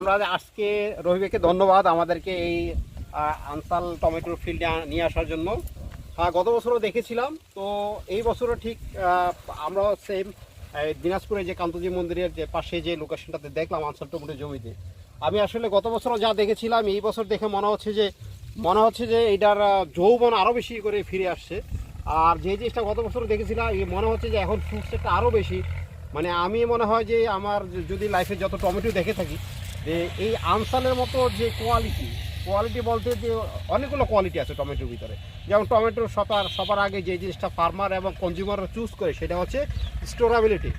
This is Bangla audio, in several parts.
আমরা আজকে রহিবেকে ধন্যবাদ আমাদেরকে এই আনসাল টমেটোর ফিল্ডে নিয়ে আসার জন্য। গত বছরও দেখেছিলাম, তো এই বছরও ঠিক আমরা সেম দিনাজপুরে যে কান্তজি মন্দিরের যে পাশে যে লোকেশনটাতে দেখলাম আনসাল টমেটোর জমিতে। আমি আসলে গত বছরও যা দেখেছিলাম এই বছর দেখে মনে হচ্ছে যে এটার যৌবন আরও বেশি করে ফিরে আসছে। আর যে জিনিসটা গত বছর দেখেছিলাম মনে হচ্ছে যে এখন ফ্রুটসটা আরও বেশি, মানে আমি মনে হয় যে আমার যদি লাইফে যত টমেটো দেখে থাকি যে এই আনসালের মতো যে কোয়ালিটি বলতে যে অনেকগুলো কোয়ালিটি আছে টমেটোর ভিতরে। যেমন টমেটোর সবার আগে যে জিনিসটা ফার্মার এবং কনজিউমাররা চুজ করে সেটা হচ্ছে স্টোরেবিলিটি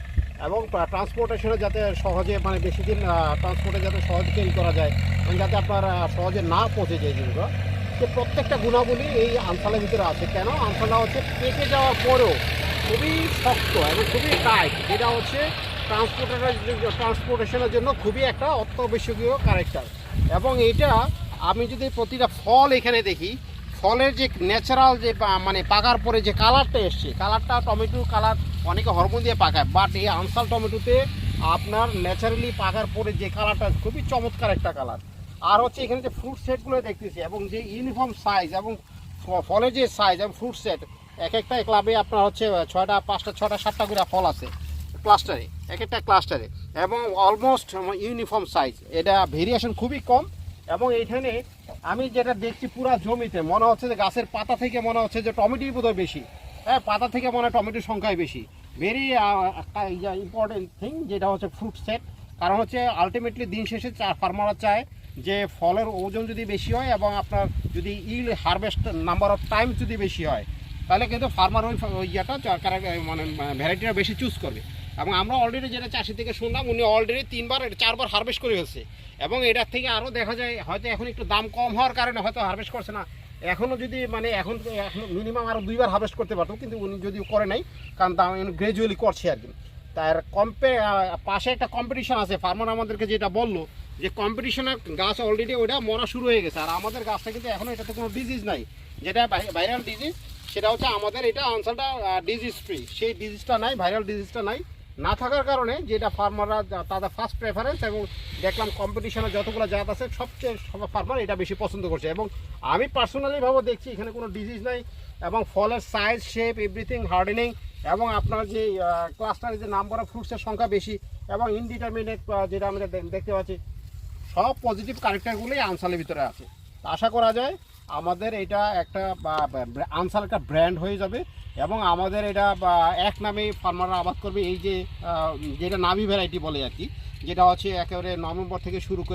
এবং ট্রান্সপোর্টেশনে যাতে সহজে, মানে বেশি দিন ট্রান্সপোর্টে যাতে সহজে ক্যারি করা যায় এবং যাতে আপনার সহজে না পচে যায় জিনিসগুলো। যে প্রত্যেকটা গুণাবলী এই আনসালের ভিতরে আছে। কেন আনসালটা হচ্ছে পেকে যাওয়ার পরেও খুবই শক্ত এবং খুবই টাইট, যেটা হচ্ছে ট্রান্সপোর্টেশনের জন্য খুবই একটা অত্যাবশ্যকীয় ক্যারেক্টার। এবং এইটা আমি যদি প্রতিটা ফল এখানে দেখি, ফলের যে ন্যাচারাল যে মানে পাকার পরে যে কালারটা এসছে, কালারটা টমেটোর কালার অনেকে হরমোন দিয়ে পাকায়, বাট এই আনসাল টমেটোতে আপনার ন্যাচারালি পাকার পরে যে কালারটা খুবই চমৎকার একটা কালার। আর হচ্ছে এখানে যে ফ্রুট সেটগুলো দেখতেছি এবং যে ইউনিফর্ম সাইজ এবং ফলের যে সাইজ এবং ফ্রুট সেট, এক একটা ক্লাবে আপনার হচ্ছে 6টা 5টা 6টা 7টা করে ফল আছে ক্লাস্টারে, এক একটা ক্লাস্টারে, এবং অলমোস্ট ইউনিফর্ম সাইজ। এটা ভেরিয়েশন খুবই কম। এবং এইখানে আমি যেটা দেখছি পুরো জমিতে মনে হচ্ছে যে গাছের পাতা থেকে মনে হচ্ছে যে টমেটোই বোধহয় বেশি। হ্যাঁ, পাতা থেকে মনে হয় টমেটোর সংখ্যাই বেশি। ভেরি ইম্পর্টেন্ট থিং যেটা হচ্ছে ফ্রুট সেট। কারণ হচ্ছে আলটিমেটলি দিন শেষে ফার্মাররা চায় যে ফলের ওজন যদি বেশি হয় এবং আপনার যদি হারভেস্ট নাম্বার অফ টাইম যদি বেশি হয়, তাহলে কিন্তু ফার্মার ওই ইয়েটা মানে ভ্যারাইটিটা বেশি চুজ করবে। এবং আমরা অলরেডি যেটা চাষি থেকে শুনলাম, উনি অলরেডি 3-4বার হারভেস্ট করে ফেলছে। এবং এটার থেকে আরও দেখা যায় হয়তো এখন একটু দাম কম হওয়ার কারণে হয়তো হারভেস্ট করছে না। এখনও যদি মানে এখন মিনিমাম আরও 2বার হারভেস্ট করতে পারতো, কিন্তু উনি যদিও করে নাই, কারণ দাম গ্র্যাজুয়ালি করছে আর কি। তার পাশে একটা কম্পিটিশন আছে। ফার্মার আমাদেরকে যেটা বললো যে কম্পিটিশনের গাছ অলরেডি ওইটা মরা শুরু হয়ে গেছে। আর আমাদের গাছটা কিন্তু এখনও এটাতে কোনো ডিজিজ নাই, যেটা ভাইরাল ডিজিজ। সেটা হচ্ছে আমাদের এটা আনসালটা ডিজিজ ফ্রি, সেই ডিজিজটা নাই, ভাইরাল ডিজিজটা নাই। না থাকার কারণে যেটা ফার্মাররা তাদের ফার্স্ট প্রেফারেন্স, এবং দেখলাম কম্পিটিশনে যতগুলো জাত আছে সবচেয়ে ফার্মার এটা বেশি পছন্দ করছে। এবং আমি পার্সোনালিভাবে দেখছি এখানে কোনো ডিজিজ নাই, এবং ফলের সাইজ, শেপ, এভরিথিং হার্ডেনিং, এবং আপনার যে ক্লাস্টারের যে নাম্বার অফ ফ্রুটসের সংখ্যা বেশি, এবং ইনডিটারমিনেট যেটা আমরা দেখতে পাচ্ছি, সব পজিটিভ ক্যারেক্টারগুলোই আনসালের ভিতরে আছে। আশা করা যায় আমাদের এটা একটা আনসাল একটা ব্র্যান্ড হয়ে যাবে, এবং আমাদের এটা এক নামেই ফার্মাররা আবাদ করবে। এই যে যেটা নাভি ভ্যারাইটি বলে আর কি, যেটা হচ্ছে একেবারে নভেম্বর থেকে শুরু করে